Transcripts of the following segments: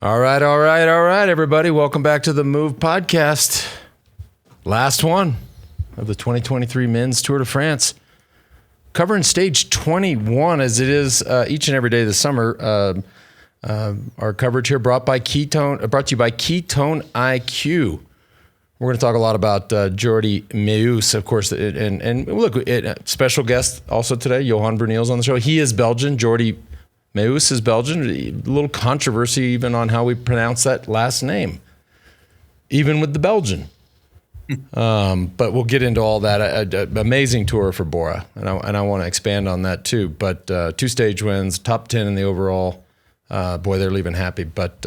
All right, everybody. Welcome back to the Move podcast. Last one of the 2023 Men's Tour de France. Covering stage 21 as it is each and every day this summer. Our coverage here brought to you by Ketone IQ. We're going to talk a lot about Jordi Meeus, of course, and look, special guest also today, Johan Bruyneel on the show. He is Belgian. Jordi Meeus is Belgian. A little controversy even on how we pronounce that last name, even with the Belgian. But we'll get into all that. Amazing tour for Bora, and I want to expand on that too. But 2 stage wins, top 10 in the overall. Boy, they're leaving happy. But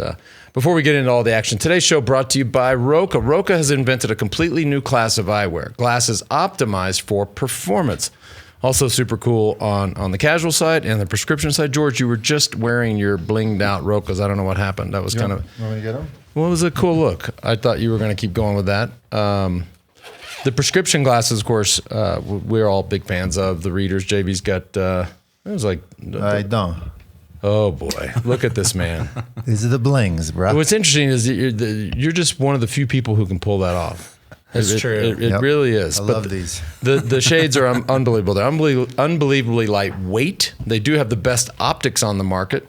before we get into all the action, today's show brought to you by Roka. Roka has invented a completely new class of eyewear. Glasses optimized for performance. Also super cool on the casual side and the prescription side. George, you were just wearing your blinged out Rokas. I don't know what happened. That was kind of... Want me to get them? Well, it was a cool look. I thought you were going to keep going with that. The prescription glasses, of course, we're all big fans of. The readers, JB's got... it was like... I don't. Oh, boy. Look at this man. These are the blings, bro. What's interesting is that you're just one of the few people who can pull that off. It's true. It really is. I love these. The shades are unbelievable. They're unbelievably lightweight. They do have the best optics on the market.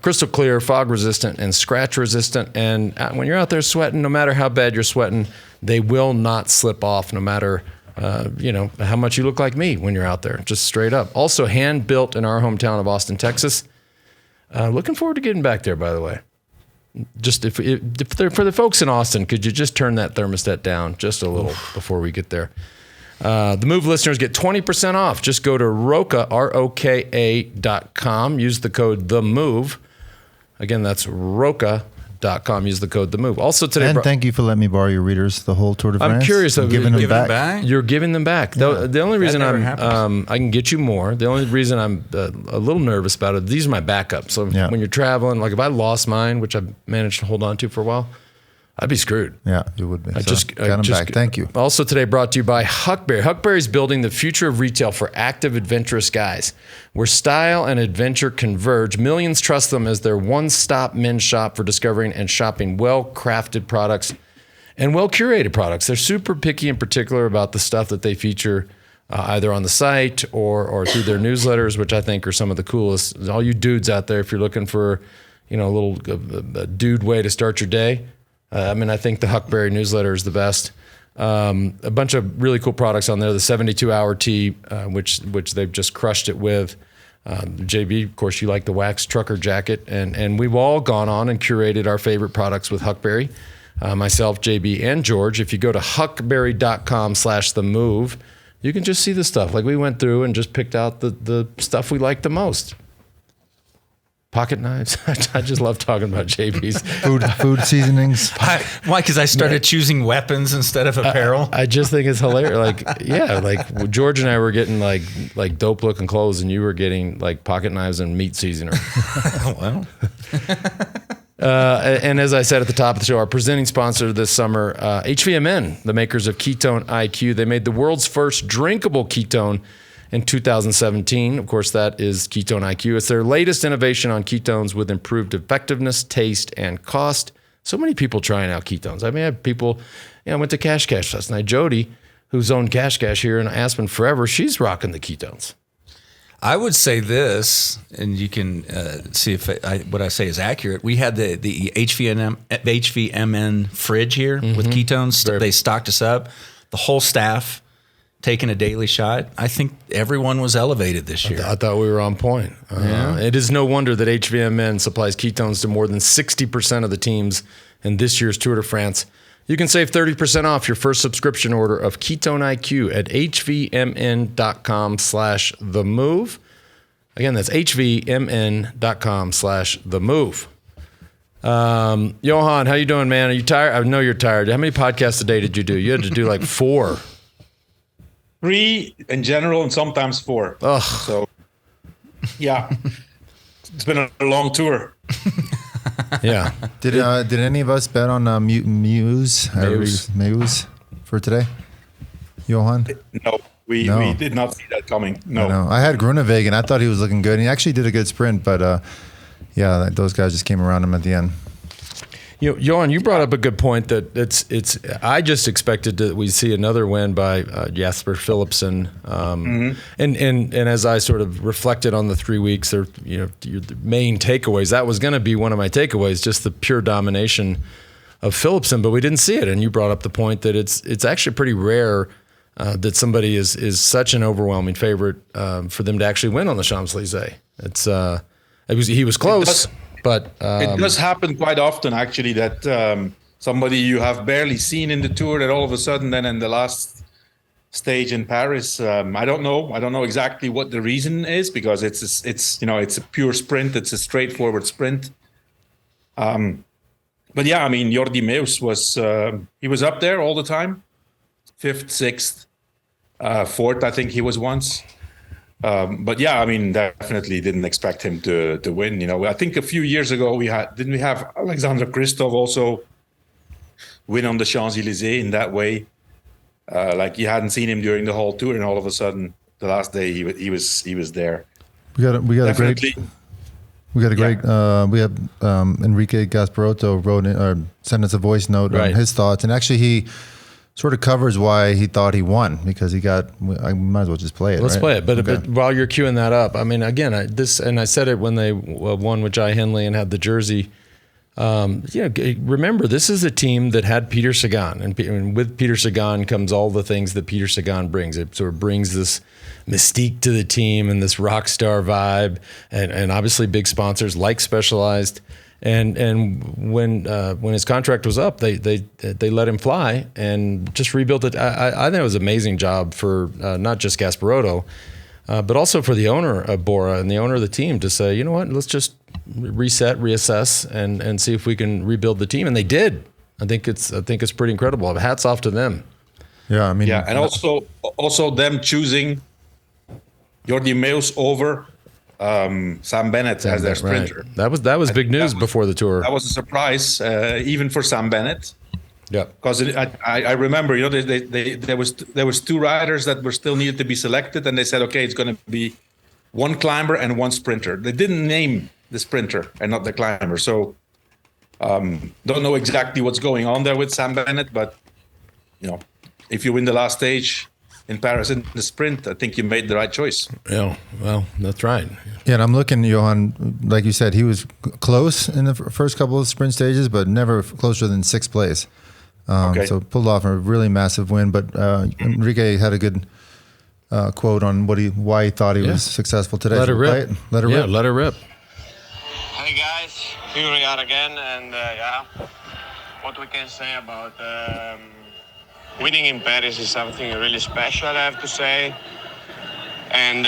Crystal clear, fog resistant, and scratch resistant. And when you're out there sweating, no matter how bad you're sweating, they will not slip off no matter how much you look like me when you're out there, just straight up. Also hand built in our hometown of Austin, Texas. Looking forward to getting back there, by the way. Just if they're for the folks in Austin, could you just turn that thermostat down just a little before we get there? The Move listeners get 20% off. Just go to Roka, ROKA.com. Use the code THEMOVE. Again, that's Roka.com. Use the code THEMOVE. Also today, and thank you for letting me borrow your readers the whole Tour de France. I'm curious. Giving them back. You're giving them back. Yeah. The only reason I happens. can get you more. The only reason I'm a little nervous about it. These are my backups. So when you're traveling, like if I lost mine, which I managed to hold on to for a while, I'd be screwed. Yeah, you would be. I got them back. Thank you. Also today brought to you by Huckberry. Huckberry is building the future of retail for active, adventurous guys. Where style and adventure converge, millions trust them as their one-stop men's shop for discovering and shopping well-crafted products and well-curated products. They're super picky in particular about the stuff that they feature either on the site or through their newsletters, which I think are some of the coolest. All you dudes out there, if you're looking for a little dude way to start your day, I think the Huckberry newsletter is the best. A bunch of really cool products on there. The 72-hour tee, which they've just crushed it with. JB, of course, you like the wax trucker jacket. And we've all gone on and curated our favorite products with Huckberry. Myself, JB, and George. If you go to huckberry.com/themove, you can just see the stuff. Like we went through and just picked out the stuff we like the most. Pocket knives. I just love talking about JB's. Food seasonings. Why? Because I started choosing weapons instead of apparel. I just think it's hilarious. Like George and I were getting like dope looking clothes, and you were getting like pocket knives and meat seasoner. Well. And as I said at the top of the show, our presenting sponsor this summer, HVMN, the makers of Ketone IQ. They made the world's first drinkable ketone in 2017. Of course, that is Ketone IQ. It's their latest innovation on ketones with improved effectiveness, taste, and cost. So many people trying out ketones. I had people, I went to Cash last night. Jody, who's owned Cash here in Aspen forever, she's rocking the ketones. I would say this, and you can see if what I say is accurate. We had the HVMN fridge here with ketones. They stocked us up. The whole staff taking a daily shot. I think everyone was elevated this year. I thought we were on point. It is no wonder that HVMN supplies ketones to more than 60% of the teams in this year's Tour de France. You can save 30% off your first subscription order of Ketone IQ at hvmn.com/themove. Again, that's hvmn.com/themove. Johan, how you doing, man? Are you tired? I know you're tired. How many podcasts a day did you do? You had to do like 4. 3 in general, and sometimes 4. Ugh. So, yeah, it's been a long tour. Yeah. Did any of us bet on Meeus for today, Johan? No, we did not see that coming. No. I had Groenewegen. I thought he was looking good. He actually did a good sprint, but those guys just came around him at the end. Johan, you brought up a good point that it's. I just expected that we see another win by Jasper Philipsen, and as I sort of reflected on the 3 weeks, the main takeaways. That was going to be one of my takeaways, just the pure domination of Philipsen, but we didn't see it. And you brought up the point that it's actually pretty rare that somebody is such an overwhelming favorite for them to actually win on the Champs-Élysées. He was close. But it does happen quite often, actually, that somebody you have barely seen in the Tour, that all of a sudden, then in the last stage in Paris, I don't know exactly what the reason is, because it's a pure sprint, it's a straightforward sprint. But yeah, I mean, Jordi Meeus was up there all the time, 5th, 6th, 4th, I think he was once. But yeah, I mean, definitely didn't expect him to win. I think a few years ago didn't we have Alexander Kristoff also win on the Champs-Élysées in that way? Like you hadn't seen him during the whole Tour, and all of a sudden, the last day he was there. We have Enrique Gasparotto sent us a voice note on his thoughts, and actually he sort of covers why he thought he won, because I might as well just play it. Let's play it. But while you're queuing that up, I mean, again, I said it when they won with Jai Hindley and had the jersey. Remember, this is a team that had Peter Sagan, and with Peter Sagan comes all the things that Peter Sagan brings. It sort of brings this mystique to the team and this rock star vibe, and obviously big sponsors like Specialized. And when his contract was up, they let him fly and just rebuilt it. I think it was an amazing job for not just Gasparotto, but also for the owner of Bora and the owner of the team to say, you know what, let's just reset, reassess, and see if we can rebuild the team. And they did. I think it's pretty incredible. Hats off to them. Yeah, I mean, and also them choosing Jordi Meeus over Sam Bennett as their sprinter. Right. That was big news before the Tour. That was a surprise, even for Sam Bennett. Yeah, because I remember, there was 2 riders that were still needed to be selected, and they said, okay, it's going to be 1 climber and 1 sprinter. They didn't name the sprinter and not the climber, so don't know exactly what's going on there with Sam Bennett, but if you win the last stage in Paris in the sprint, I think you made the right choice. Yeah, well, that's right. Yeah, and I'm looking, Johan, like you said, he was close in the first couple of sprint stages, but never closer than 6th place. So pulled off a really massive win. But Enrique had a good quote on why he thought he was successful today. Let it rip. Let it rip. Hey guys, here we are again, and what we can say about winning in Paris is something really special, I have to say. And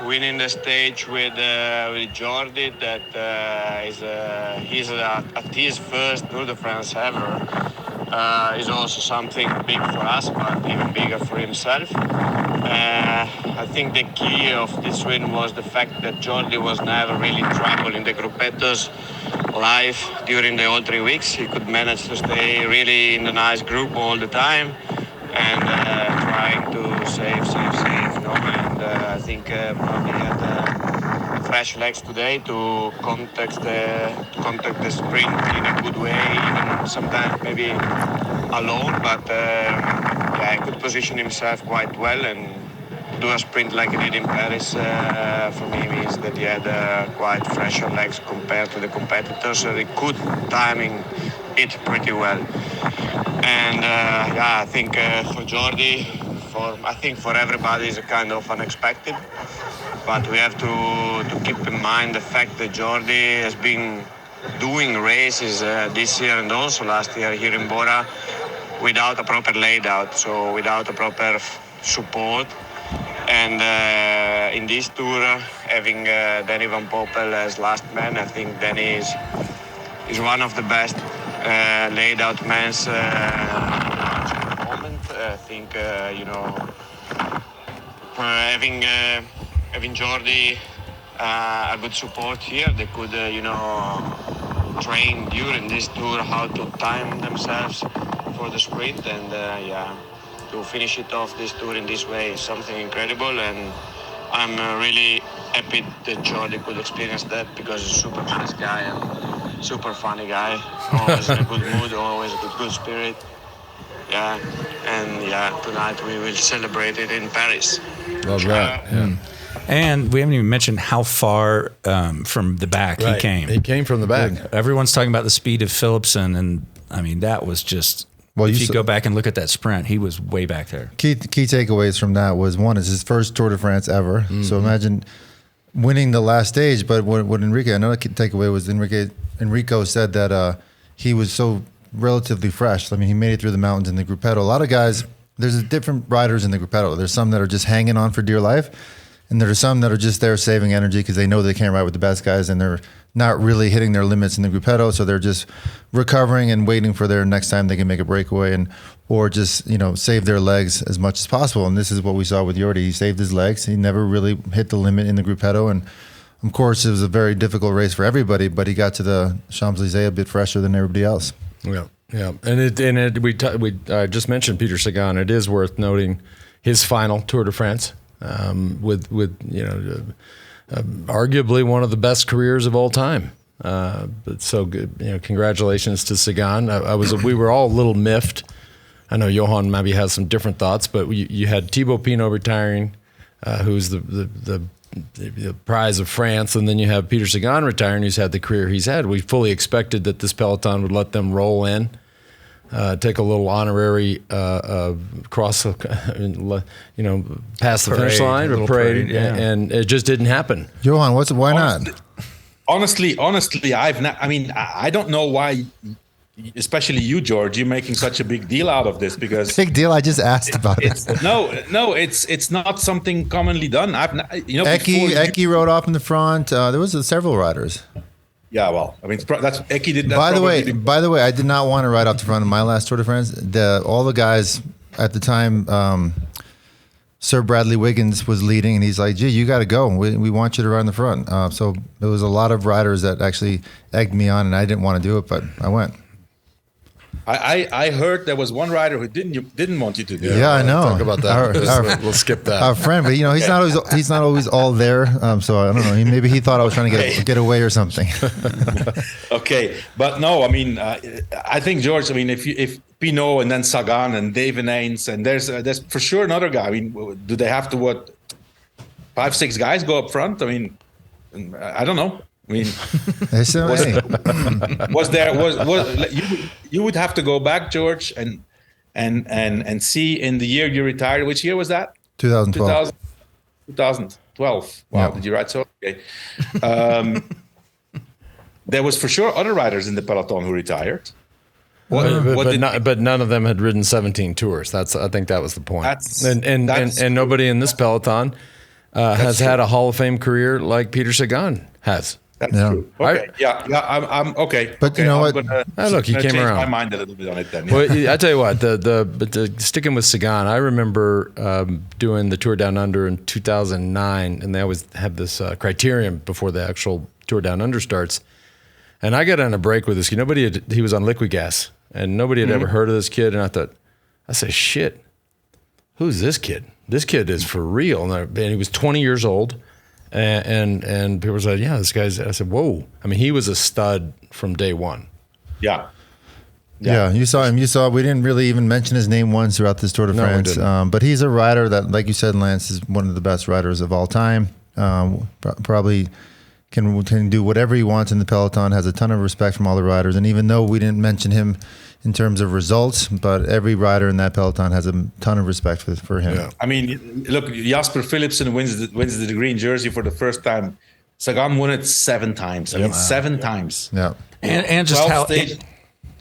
winning the stage with Jordi, that he's at his first Tour de France ever, is also something big for us, but even bigger for himself. I think the key of this win was the fact that Jordi was never really in trouble in the Gruppetto's life during the whole 3 weeks. He could manage to stay really in a nice group all the time and trying to save. And I think probably had fresh legs today to contact the sprint in a good way, even sometimes maybe alone, but he could position himself quite well, and do a sprint like he did in Paris for me means that he had quite fresher legs compared to the competitors, so he could timing it pretty well. And I think for Jordi, for everybody, is a kind of unexpected, but we have to keep in mind the fact that Jordi has been doing races this year and also last year here in Bora without a proper layout, so without a proper support. And in this Tour, having Danny Van Poppel as last man, I think Danny is one of the best laid out men at the moment. I think having Jordi a good support here, they could train during this Tour how to time themselves for the sprint, and to finish it off this Tour in this way is something incredible, and I'm really happy that Jordi could experience that, because he's a super nice guy and super funny guy, always in a good mood, always a good spirit. Yeah, and yeah, tonight we will celebrate it in Paris. Love that. Yeah. And we haven't even mentioned how far from the back he came. He came from the back. Everyone's talking about the speed of Philipsen, and I mean that was just. Well, if you go back and look at that sprint, he was way back there. Key takeaways from that was, one, is his first Tour de France ever. Mm-hmm. So imagine winning the last stage. But what Enrique, another key takeaway was Enrico said that he was so relatively fresh. I mean, he made it through the mountains in the Gruppetto. A lot of guys, there's different riders in the Gruppetto. There's some that are just hanging on for dear life, and there are some that are just there saving energy because they know they can't ride with the best guys, and they're not really hitting their limits in the Gruppetto, so they're just recovering and waiting for their next time they can make a breakaway, or just save their legs as much as possible. And this is what we saw with Jordi. He saved his legs. He never really hit the limit in the Gruppetto, and of course it was a very difficult race for everybody. But he got to the Champs-Élysées a bit fresher than everybody else. Yeah, yeah, and we just mentioned Peter Sagan. It is worth noting his final Tour de France with arguably one of the best careers of all time. But so good, congratulations to Sagan. We were all a little miffed. I know Johan maybe has some different thoughts, but you had Thibaut Pinot retiring, who's the prize of France, and then you have Peter Sagan retiring, who's had the career he's had. We fully expected that this peloton would let them roll in, take a little honorary cross, past the finish line, or parade, and it just didn't happen. Johan, why not? Honestly, I don't know why, especially you, George, you're making such a big deal out of this, because big deal. I just asked about it. It's not something commonly done. Eki rode off in the front. There was several riders. Yeah, well, I mean, that's Eki did that. By the way, I did not want to ride off the front of my last Tour de France. All the guys at the time, Sir Bradley Wiggins was leading, and he's like, "Gee, you got to go. We want you to ride in the front." So there was a lot of riders that actually egged me on, and I didn't want to do it, but I went. I heard there was one rider who didn't want you to do it. Yeah, I know. Talk about that. We'll skip that. Our friend, but he's not always all there. So I don't know. Maybe he thought I was trying to get away or something. Okay, but no, I mean, I think, George, I mean, if Pinot and then Sagan and David Haynes, and there's for sure another guy. I mean, do they have to 5-6 guys go up front? I mean, I don't know. I mean, you would have to go back, George, and see in the year you retired. Which year was that? 2012. 2012. Wow, Did you ride so? Okay. There was for sure other riders in the peloton who retired. But none of them had ridden 17 tours. I think that was the point. And nobody in this peloton has had a Hall of Fame career like Peter Sagan has. That's true. Okay. I'm okay. But you know what? Look, he came around. My mind a little bit on it then. Yeah. Well, I tell you what. Sticking with Sagan, I remember doing the Tour Down Under in 2009, and they always have this criterion before the actual Tour Down Under starts. And I got on a break with this kid. He was on liquid gas, and nobody had ever heard of this kid. And I said, shit, who's this kid? This kid is for real. And he was 20 years old. And people said, yeah, this guy's. I said, whoa. I mean, he was a stud from day one. Yeah. You saw him. We didn't really even mention his name once throughout this Tour de France. But he's a rider that, like you said, Lance, is one of the best riders of all time. Probably can do whatever he wants in the peloton. Has a ton of respect from all the riders. And even though we didn't mention him in terms of results, but every rider in that peloton has a ton of respect for him. Yeah. I mean, look, Jasper Philipsen wins the green jersey for the first time. Sagan won it 7 times. I mean, 7 times. Yeah, and just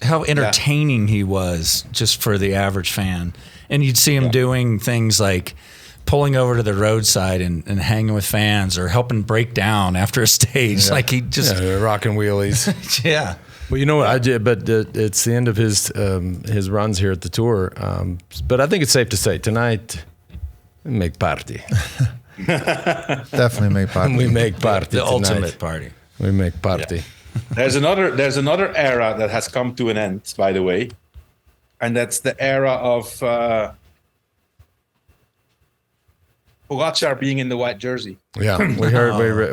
how entertaining he was, just for the average fan. And you'd see him doing things like pulling over to the roadside and hanging with fans, or helping break down after a stage. Like he just rocking wheelies. Yeah. Well, you know what I did, but it's the end of his runs here at the Tour. But I think it's safe to say tonight, we make party. Definitely make party. We make party. The tonight. Ultimate party. We make party. Yeah. There's another era that has come to an end, by the way, and that's the era of Pogačar being in the white jersey. Yeah,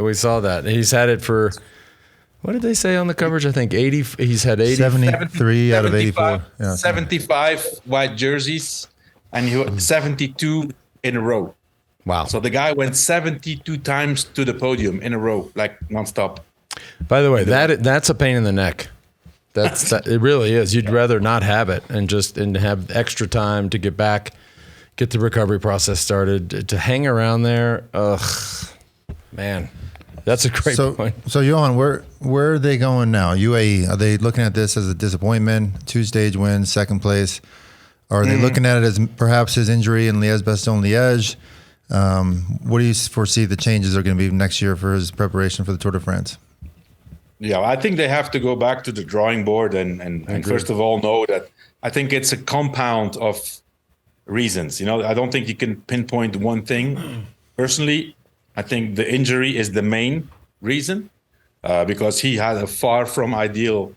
we saw that. He's had it for What did they say on the coverage? I think 80. He's had 80. 73 out of 84. Yeah, 75 white jerseys, and he had 72 in a row. Wow. So the guy went 72 times to the podium in a row, like nonstop. By the way, that's a pain in the neck. It really is. You'd rather not have it and have extra time to get the recovery process started. To hang around there, man, that's a great point. So Johan, where are they going now? UAE, are they looking at this as a disappointment? 2-stage win, second place. Or are they looking at it as perhaps his injury in Liège-Bastogne-Liège? What do you foresee the changes are going to be next year for his preparation for the Tour de France? Yeah, I think they have to go back to the drawing board and first of all know that I think it's a compound of reasons. I don't think you can pinpoint one thing. Personally, I think the injury is the main reason because he had a far from ideal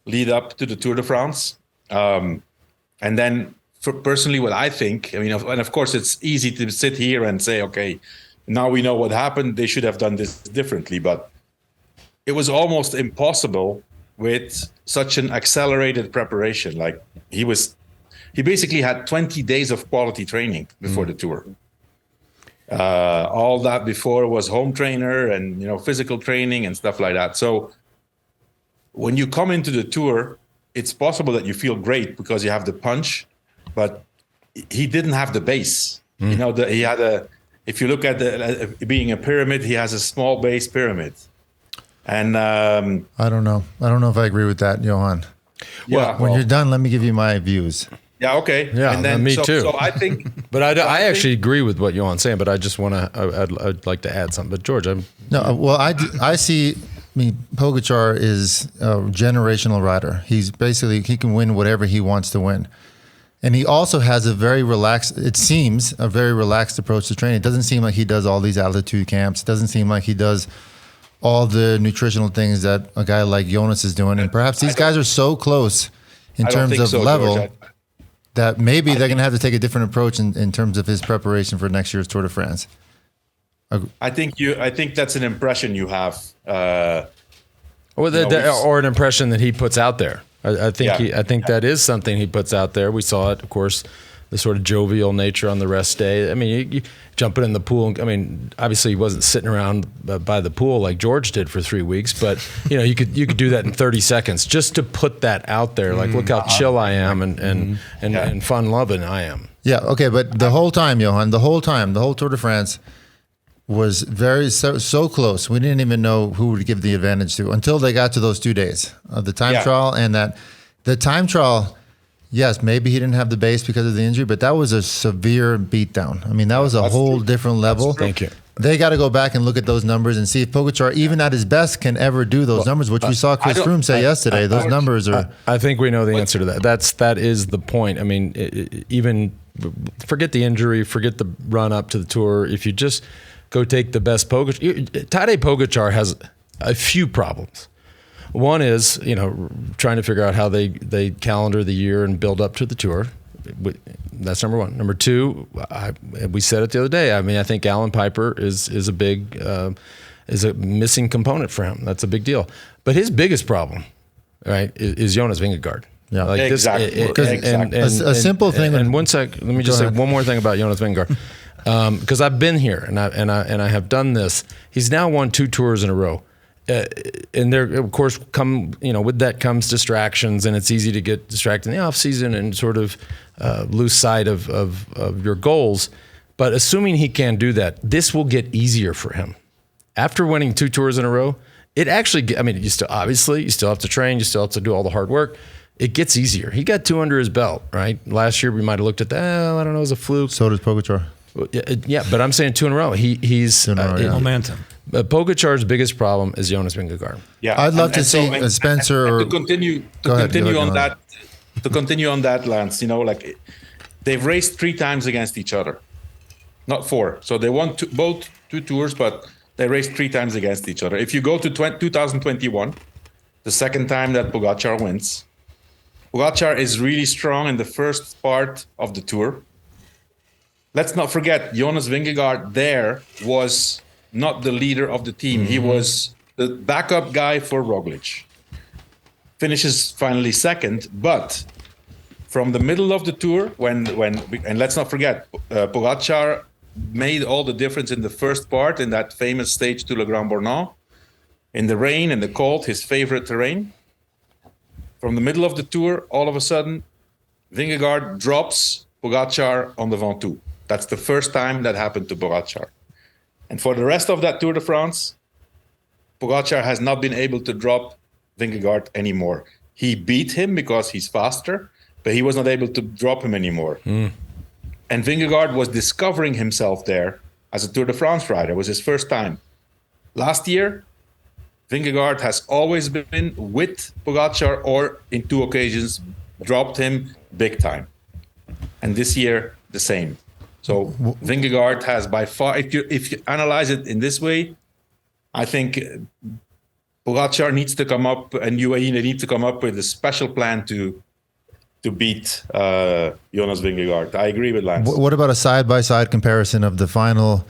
lead up to the Tour de France. And then personally, what I think, and of course, it's easy to sit here and say, okay, now we know what happened. They should have done this differently. But it was almost impossible with such an accelerated preparation. Like he basically had 20 days of quality training before the Tour. All that before was home trainer and, physical training and stuff like that. So when you come into the Tour, it's possible that you feel great because you have the punch, but he didn't have the base. He had if you look at being a pyramid, he has a small base pyramid. And I don't know if I agree with that, Johan. Well, when you're done, let me give you my views. Yeah, okay. Yeah, and then, me too. So I think, but I actually agree with what Johan's saying. But I just I'd like to add something. But George, I see. Pogačar is a generational rider. He can win whatever he wants to win. And he also has a very relaxed approach to training. It doesn't seem like he does all these altitude camps. It doesn't seem like he does all the nutritional things that a guy like Jonas is doing. And perhaps these guys are so close in terms of level George, that maybe they're going to have to take a different approach in terms of his preparation for next year's Tour de France. I think that's an impression you have. Or an impression that he puts out there. I think that is something he puts out there. We saw it, of course, the sort of jovial nature on the rest day. I mean, you jumping in the pool. I mean, obviously he wasn't sitting around by the pool like George did for 3 weeks, but you could do that in 30 seconds just to put that out there. Like, look how chill I am and fun loving I am. Yeah. Okay. But the whole time, Johan, the whole Tour de France was so close. We didn't even know who would give the advantage to until they got to those 2 days of the time trial, and the time trial. Yes, maybe he didn't have the base because of the injury, but that was a severe beatdown. I mean, that was a whole different level. Thank you. They got to go back and look at those numbers and see if Pogačar, even at his best, can ever do those numbers, which we saw Chris Froome say yesterday. Those numbers are... I think we know the answer to that. That is the point. I mean, even forget the injury, forget the run up to the Tour. If you just go take the best Pogačar... Tadej Pogačar has a few problems. One is, trying to figure out how they calendar the year and build up to the Tour. That's number one. Number two, we said it the other day. I mean, I think Alan Piper is a missing component for him. That's a big deal. But his biggest problem, right, is Jonas Vingegaard. Yeah, like exactly. A simple thing. And one sec, let me just say one more thing about Jonas Vingegaard, because I've been here and I have done this. He's now won 2 tours in a row. And there, of course, with that comes distractions, and it's easy to get distracted in the off season and sort of lose sight of your goals. But assuming he can do that, this will get easier for him. After winning 2 tours in a row, it actually, you still have to train, you still have to do all the hard work. It gets easier. He got 2 under his belt, right? Last year we might have looked at that. I don't know, it was a fluke. So does Pogačar. Yeah, but I'm saying 2 in a row. He's momentum. Pogačar's biggest problem is Jonas Vingegaard. Yeah, I'd love to see Spencer. To continue on that, Lance. They've raced 3 times against each other, not 4. So they won both 2 tours, but they raced 3 times against each other. If you go to 2021, the second time that Pogačar wins, Pogačar is really strong in the first part of the Tour. Let's not forget, Jonas Vingegaard there was not the leader of the team. Mm-hmm. He was the backup guy for Roglic. Finishes finally second, but from the middle of the Tour, and let's not forget, Pogačar made all the difference in the first part in that famous stage to Le Grand Bornand, in the rain and the cold, his favorite terrain. From the middle of the Tour, all of a sudden, Vingegaard drops Pogačar on the Ventum. That's the first time that happened to Pogačar. And for the rest of that Tour de France, Pogačar has not been able to drop Vingegaard anymore. He beat him because he's faster, but he was not able to drop him anymore. And Vingegaard was discovering himself there as a Tour de France rider. It was his first time. Last year, Vingegaard has always been with Pogačar, or in 2 occasions dropped him big time. And this year, the same. So Vingegaard has by far, if you analyze it in this way, I think Pogačar needs to come up, and UAE needs to come up with a special plan to beat Jonas Vingegaard. I agree with Lance. What about a side-by-side comparison of the final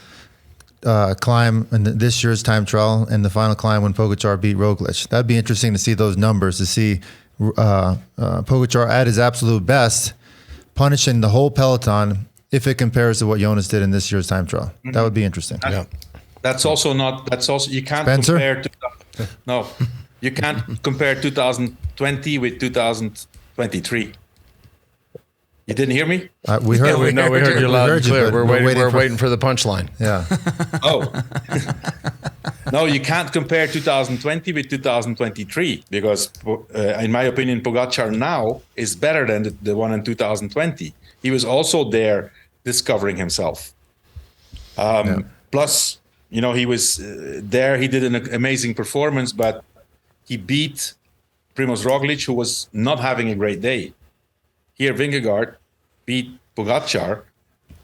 climb in this year's time trial and the final climb when Pogačar beat Roglic? That'd be interesting to see those numbers, to see Pogačar at his absolute best, punishing the whole peloton if it compares to what Jonas did in this year's time trial. That would be interesting. That's also you can't Spencer? compare. No, you can't compare 2020 with 2023. You didn't hear me? We heard. We heard you loud and clear. but We're waiting for the punchline. Yeah. Oh. No, you can't compare 2020 with 2023 because, in my opinion, Pogačar now is better than the one in 2020. He was also there discovering himself. Plus, he was there. He did an amazing performance, but he beat Primož Roglic, who was not having a great day. Here, Vingegaard beat Pogačar,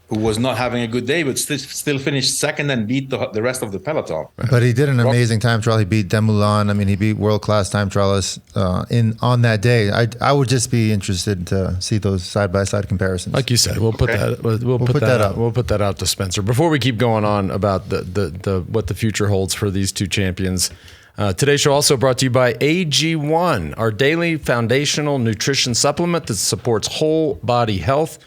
who was not having a good day, but still finished second and beat the rest of the peloton. But he did an amazing time trial. He beat Dumoulin. I mean, he beat world-class time trialists on that day. I would just be interested to see those side-by-side comparisons. Like you said, we'll put that up. We'll put that out to Spencer. Before we keep going on about the what the future holds for these two champions, today's show also brought to you by AG1, our daily foundational nutrition supplement that supports whole body health.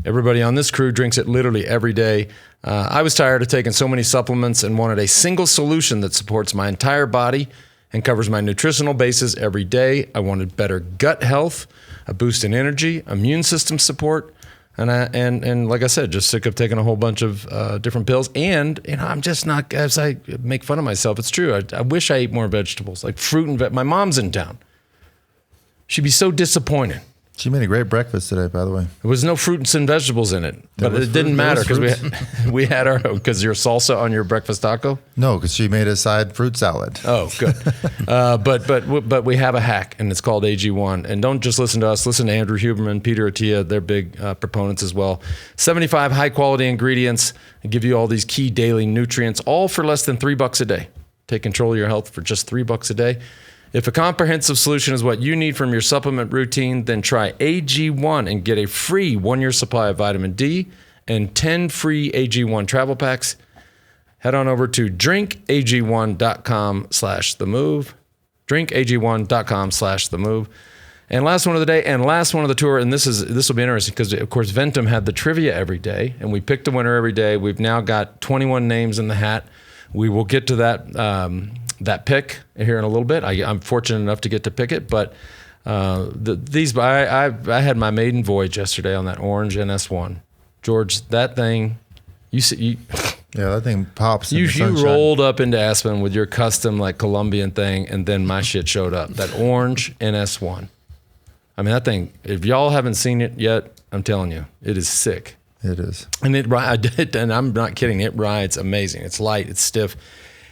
Everybody on this crew drinks it literally every day. I was tired of taking so many supplements and wanted a single solution that supports my entire body and covers my nutritional bases every day. I wanted better gut health, a boost in energy, immune system support, and like I said, just sick of taking a whole bunch of different pills. And I'm just not, as I make fun of myself, it's true. I wish I ate more vegetables, like fruit and my mom's in town. She'd be so disappointed. She made a great breakfast today, by the way. There was no fruits and vegetables in it, but it didn't matter because we had our, because your salsa on your breakfast taco? No, because she made a side fruit salad. Oh, good. But we have a hack, and it's called AG1. And don't just listen to us. Listen to Andrew Huberman, Peter Attia. They're big proponents as well. 75 high-quality ingredients and give you all these key daily nutrients, all for less than $3 a day. Take control of your health for just $3 a day. If a comprehensive solution is what you need from your supplement routine, then try AG1 and get a free 1-year supply of vitamin D and 10 free AG1 travel packs. Head on over to drinkag1.com/themove. drinkag1.com/themove. And last one of the day and last one of the tour, and this will be interesting because, of course, Ventum had the trivia every day, and we picked a winner every day. We've now got 21 names in the hat. We will get to that pick here in a little bit. I'm fortunate enough to get to pick it, but I had my maiden voyage yesterday on that orange NS1. George, that thing, yeah, that thing pops. You rolled up into Aspen with your custom like Colombian thing, and then my shit showed up. That orange NS1. I mean, that thing. If y'all haven't seen it yet, I'm telling you, it is sick. It is, and I did, and I'm not kidding. It rides amazing. It's light. It's stiff.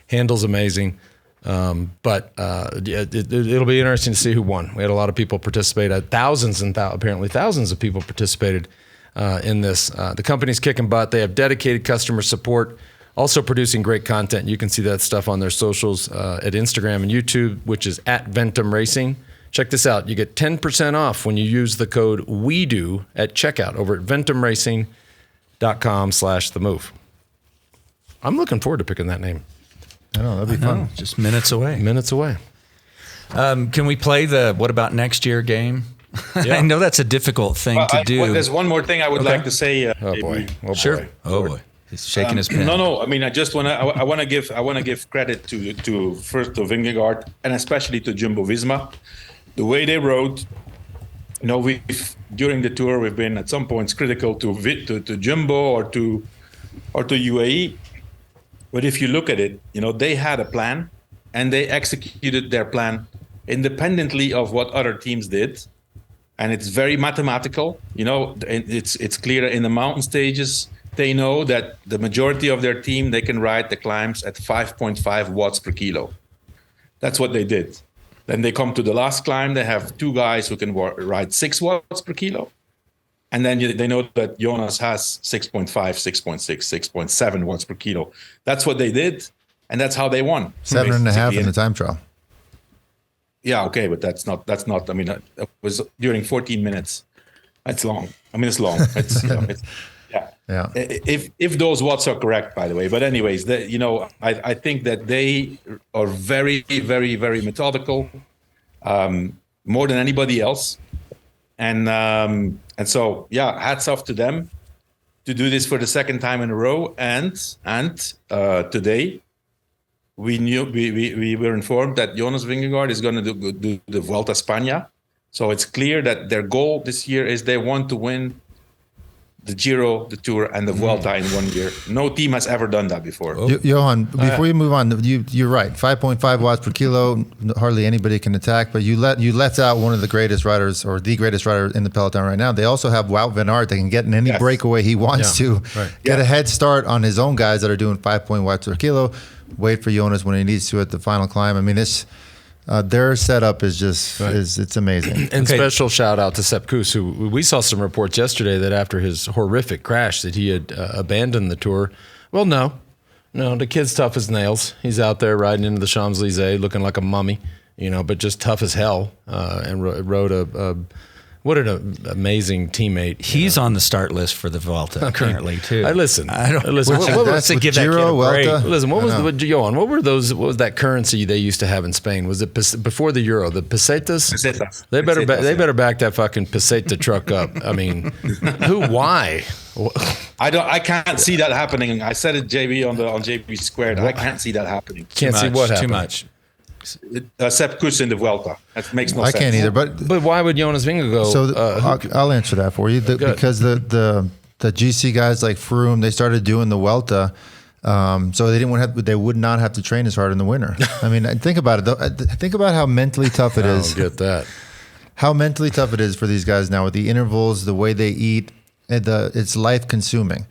Handles amazing. But it'll be interesting to see who won. We had a lot of people participate. Apparently thousands of people participated in this. The company's kicking butt. They have dedicated customer support, also producing great content. You can see that stuff on their socials at Instagram and YouTube, which is at Ventum Racing. Check this out. You get 10% off when you use the code WEDO at checkout over at ventumracing.com/themove. I'm looking forward to picking that name. I know, that'd be fun. Just minutes away. Minutes away. Can we play the what about next year game? Yeah. I know that's a difficult thing to do. There's one more thing I would like to say. Oh boy. Oh Sure. boy. Oh boy. He's shaking his pen. No. I mean, I want to give credit to first to Vingegaard and especially to Jumbo-Visma, the way they rode. We've during the tour we've been at some points critical to Jumbo or to UAE, but if you look at it, they had a plan and they executed their plan independently of what other teams did, and it's very mathematical. It's clear in the mountain stages. They know that the majority of their team, they can ride the climbs at 5.5 watts per kilo. That's what they did. Then they come to the last climb. They have two guys who can ride 6 watts per kilo. And then they know that Jonas has 6.5, 6.6, 6.7 watts per kilo. That's what they did. And that's how they won. 7.5 in the time trial. Yeah, okay, but that's not, I mean, it was during 14 minutes. That's long. I mean, it's long. It's, Yeah. If those watts are correct, by the way. But anyways, I think that they are very, very, very methodical, more than anybody else. And so, hats off to them to do this for the second time in a row. And today we were informed that Jonas Vingegaard is going to do the Vuelta España. So it's clear that their goal this year is they want to win the Giro, the Tour, and the Vuelta in 1 year. No team has ever done that before. Johan, before you move on, you're right. 5.5 watts per kilo, hardly anybody can attack. But you let out one of the greatest riders, or the greatest rider in the peloton right now. They also have Wout van Aert that can get in any breakaway he wants to, get a head start on his own guys that are doing 5 watts per kilo. Wait for Jonas when he needs to at the final climb. I mean, their setup is just it's amazing. And special shout out to Sepp Kuss, who we saw some reports yesterday that after his horrific crash that he had abandoned the tour. Well, no, the kid's tough as nails. He's out there riding into the Champs-Élysées looking like a mummy, but just tough as hell, and rode what an amazing teammate. He's on the start list for the Vuelta currently too. Listen. What was to give Giro, that kid a break? Listen, what was that currency they used to have in Spain? Was it before the Euro? The pesetas? Pesetas. They better back that fucking peseta truck up. I mean, why? I can't see that happening. I said it, JB, on JB Squared. I can't see that happening. Can't see what happened. Too much. Sepp Kuss in the Vuelta. That makes no sense. I can't either. But why would Jonas Vingegaard go? So I'll answer that for you. Because the GC guys like Froome, they started doing the Vuelta, so they would not have to train as hard in the winter. I mean, think about it. Think about how mentally tough it is. I don't get that. How mentally tough it is for these guys now with the intervals, the way they eat, and it's life consuming.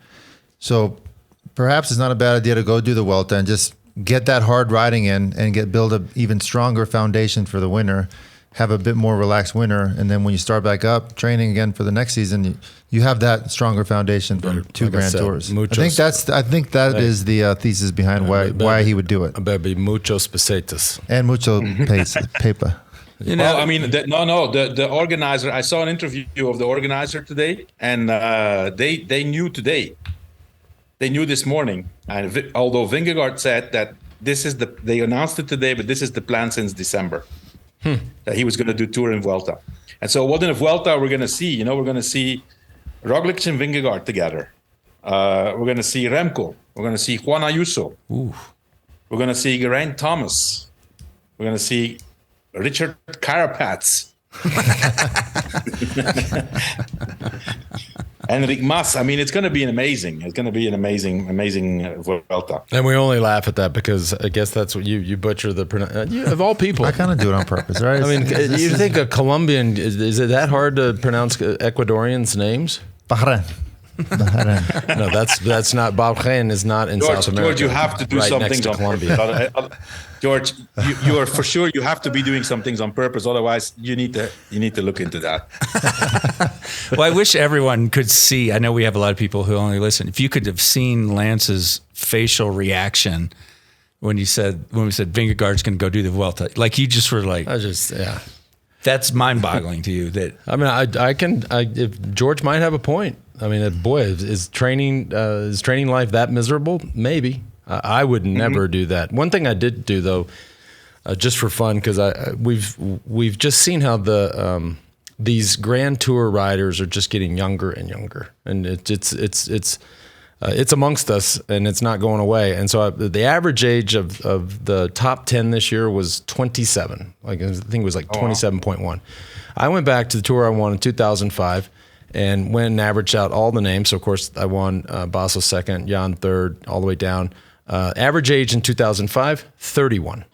So perhaps it's not a bad idea to go do the Vuelta and just get that hard riding in and build a even stronger foundation for the winter, have a bit more relaxed winter, and then when you start back up training again for the next season, you have that stronger foundation for two Grand Tours. I think that is the thesis behind why he would do it. Baby, muchos pesetas And mucho paper. Well, I mean, the organizer. I saw an interview of the organizer today, and they knew today. They knew this morning, and although Vingegaard said that they announced it today, but this is the plan since December, that he was going to do Tour and Vuelta. And so what in the Vuelta we're going to see? We're going to see Roglic and Vingegaard together. We're going to see Remco. We're going to see Juan Ayuso. Ooh. We're going to see Geraint Thomas. We're going to see Richard Carapaz. Enric Mas. I mean, it's going to be amazing. It's going to be an amazing Vuelta. And we only laugh at that because I guess that's what you butcher the of all people. I kind of do it on purpose, right? I mean, you think a Colombian is it that hard to pronounce Ecuadorians' names? Bahrain. No, that's not. Bahrain is not in South America. George, you have to do some things on Colombia. George, you are for sure. You have to be doing some things on purpose. Otherwise, you need to look into that. Well, I wish everyone could see. I know we have a lot of people who only listen. If you could have seen Lance's facial reaction when we said Vingegaard's going to go do the Vuelta, like you just were like, that's mind-boggling to you. That I mean, if George might have a point. I mean, boy, is training life that miserable? Maybe. I would never do that. One thing I did do though, just for fun, because we've just seen how these Grand Tour riders are just getting younger and younger, and it's amongst us, and it's not going away. And so the average age of the top 10 this year was 27. Like I think it was like 27.1. I went back to the tour I won in 2005 and went and averaged out all the names. So of course I won Basso second, Jan third, all the way down. Average age in 2005, 31.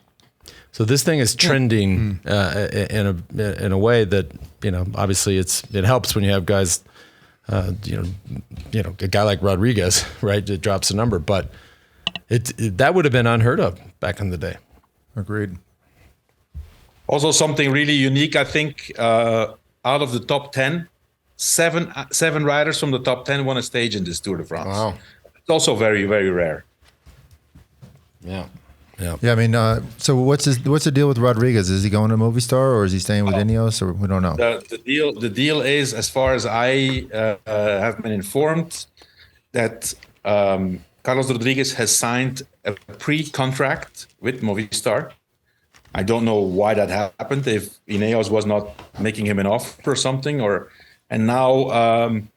So this thing is trending in a way that, obviously it helps when you have guys, a guy like Rodriguez, right? It drops the number, but that would have been unheard of back in the day. Agreed. Also, something really unique, I think, out of the top 10, seven riders from the top 10 won a stage in this Tour de France. Wow. It's also very, very rare. Yeah. I mean, so what's the deal with Rodriguez? Is he going to Movistar or is he staying with Ineos, or we don't know? The deal is, as far as I have been informed, that Carlos Rodriguez has signed a pre-contract with Movistar. I don't know why that happened, if Ineos was not making him an offer or something, and now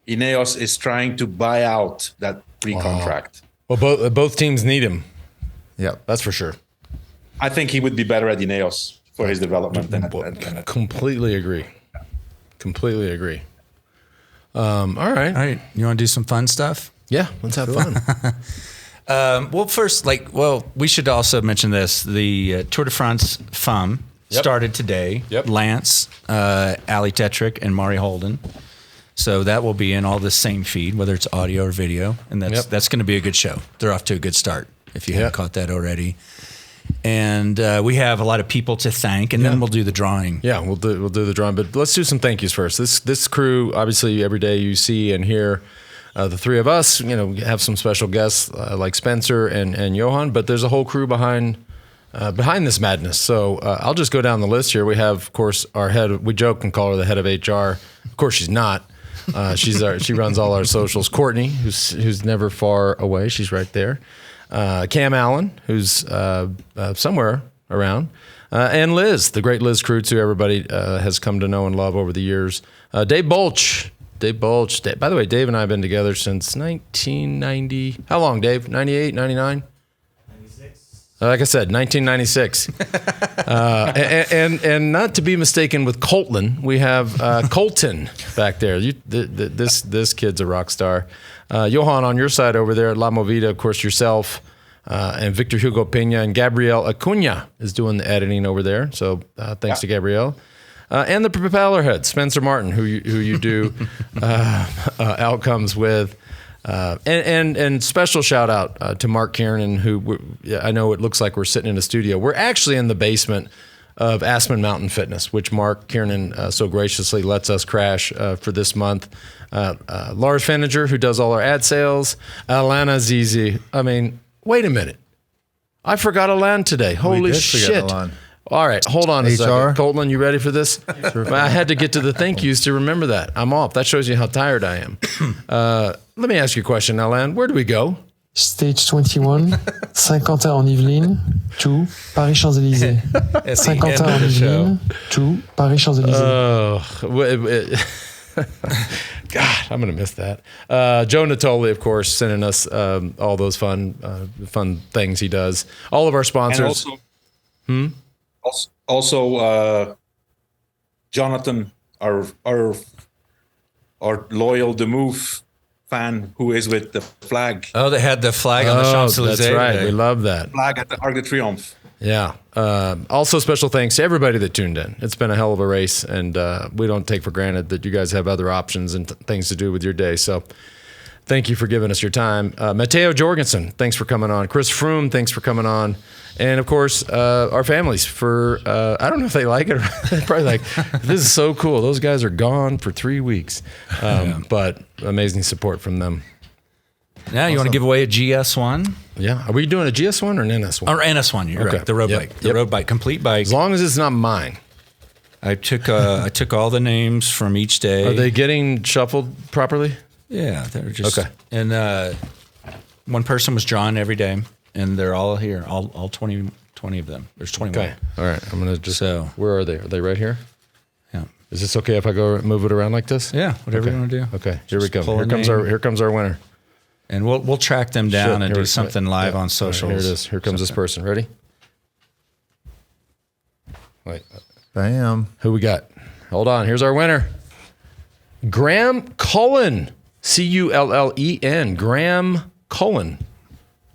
Ineos is trying to buy out that pre-contract. Well, both teams need him. Yeah, that's for sure. I think he would be better at Ineos for his development. Completely agree. All right. You want to do some fun stuff? Yeah, let's have fun. Well, first, we should also mention this. The Tour de France FUM started today. Yep. Lance, Ali Tetrick, and Mari Holden. So that will be in all the same feed, whether it's audio or video. And that's going to be a good show. They're off to a good start, if you haven't caught that already. And we have a lot of people to thank, and then we'll do the drawing. Yeah, we'll do the drawing. But let's do some thank yous first. This crew, obviously, every day you see and hear the three of us, have some special guests like Spencer and Johan, but there's a whole crew behind this madness. So I'll just go down the list here. We have, of course, our head. We joke and call her the head of HR. Of course, she's not. She runs all our socials. Courtney, who's never far away. She's right there. Cam Allen, who's somewhere around. And Liz, the great Liz Kreutz, who everybody has come to know and love over the years. Dave Bolch. By the way, Dave and I have been together since 1990. How long, Dave? 98, 99? 96. Like I said, 1996. and not to be mistaken with Colton, we have Colton back there. This kid's a rock star. Johan, on your side over there at La Movida, of course, yourself, and Victor Hugo Peña, and Gabriel Acuna is doing the editing over there. So thanks to Gabriel. And the propeller head, Spencer Martin, who you do outcomes with. And special shout out to Mark Kiernan, who I know it looks like we're sitting in a studio. We're actually in the basement of Aspen Mountain Fitness, which Mark Kiernan so graciously lets us crash for this month. Lars Fenninger, who does all our ad sales. Alana Zizi. I mean, wait a minute. I forgot Alan today. Holy shit. All right, hold on a second. Colton, you ready for this? Sure. I had to get to the thank yous to remember that. I'm off. That shows you how tired I am. Let me ask you a question, Alain. Where do we go? Stage 21, Saint-Quentin en Yvelines to Paris Champs-Élysées. Saint-Quentin en Yvelines to Paris Champs-Élysées. God, I'm going to miss that. Joe Natoli, of course, sending us all those fun things he does. All of our sponsors. And also, Jonathan, our loyal THEMOVE fan who is with the flag. Oh, they had the flag on the Champs-Élysées. That's right. Today. We love that. Flag at the Arc de Triomphe. Yeah. Also, special thanks to everybody that tuned in. It's been a hell of a race, and we don't take for granted that you guys have other options and things to do with your day. So thank you for giving us your time. Matteo Jorgensen, thanks for coming on. Chris Froome, thanks for coming on. And, of course, our families for, I don't know if they like it. Or they're probably like, this is so cool. Those guys are gone for 3 weeks. But amazing support from them. Now, you want to give away a GS1? Yeah. Are we doing a GS1 or an NS1? Or NS1, you're right. The road bike. The road bike, complete bike. As long as it's not mine. I took all the names from each day. Are they getting shuffled properly? Yeah. They're just... Okay. And one person was drawn every day. and they're all here, all 20 of them. There's 21. Okay. All right. I'm going to just, where are they? Are they right here? Yeah. Is this okay if I go move it around like this? Yeah, whatever you want to do. Okay, here we go. Here comes our winner. And we'll track them down and do something live on socials. Right, here it is. Here comes this person. Ready? Wait. Bam. Who we got? Hold on. Here's our winner. Graham Cullen. Cullen. Graham Cullen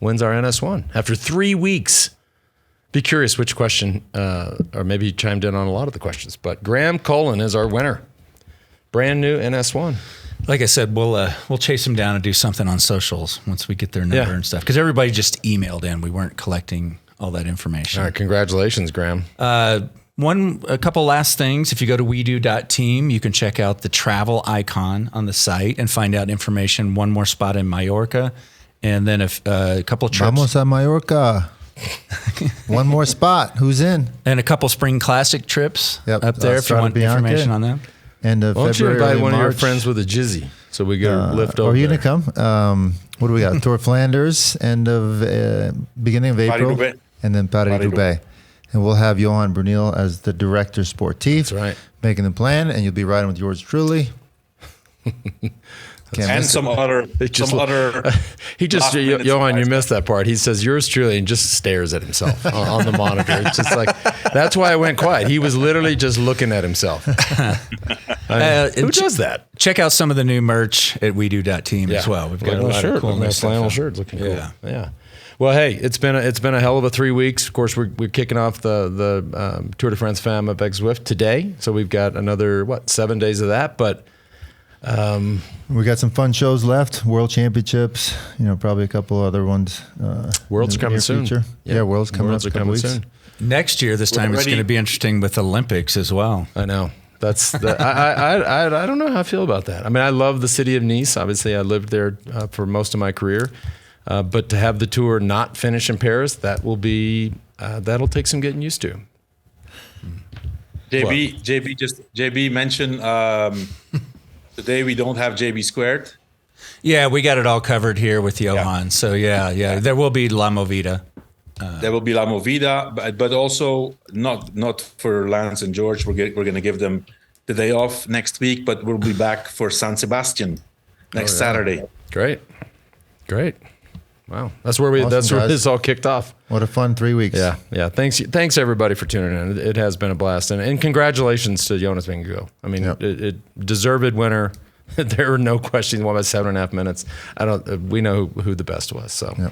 wins our NS1 after 3 weeks. Be curious which question, or maybe he chimed in on a lot of the questions, but Graham Cullen is our winner. Brand new NS1. Like I said, we'll chase them down and do something on socials once we get their number and stuff. Because everybody just emailed in. We weren't collecting all that information. All right, congratulations, Graham. A couple last things. If you go to wedo.team, you can check out the travel icon on the site and find out information. One more spot in Mallorca, and then a couple of trips. Vamos a Mallorca. One more spot. Who's in? And a couple spring classic trips up there if you want information on them. And why don't you invite one of your friends with a jizzy so we can lift over? Are you going to come? What do we got? Tour of Flanders, beginning of April, and then Paris-Roubaix. And we'll have Johan Bruyneel as the director sportif. That's right. Making the plan, and you'll be riding with yours truly. And some other. He just Johan, you missed that part. He says yours truly and just stares at himself on the monitor. It's just like that's why I went quiet. He was literally just looking at himself. Who does that? Check out some of the new merch at wedo.team as well. We've got a lot of cool flannel shirts looking cool. Yeah. Well, hey, it's been a hell of a 3 weeks. Of course, we're kicking off the Tour de France Femme avec Zwift today, so we've got another 7 days of that, but. We got some fun shows left. World Championships, probably a couple other ones. World's coming soon. Yeah, World's coming up soon. Next year, this time it's going to be interesting with Olympics as well. I know. That's I don't know how I feel about that. I mean, I love the city of Nice. Obviously, I lived there for most of my career. But to have the tour not finish in Paris, that'll take some getting used to. JB mentioned. Today we don't have JB squared. Yeah, we got it all covered here with Johan. Yeah. So yeah, there will be La Movida. There will be La Movida, but also not for Lance and George. We're going to give them the day off next week, but we'll be back for San Sebastian next Saturday. Great. Wow, that's where this all kicked off. What a fun 3 weeks. Yeah. Thanks everybody for tuning in. It has been a blast, and congratulations to Jonas Vingegaard. I mean, it deserved winner. There are no questions. What about 7.5 minutes? We know who the best was. So,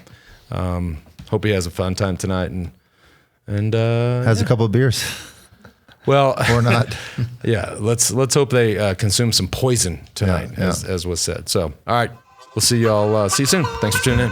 hope he has a fun time tonight and has a couple of beers. Well, or not. Yeah, let's hope they consume some poison tonight, as was said. So, all right, we'll see y'all. See you soon. Thanks for tuning in.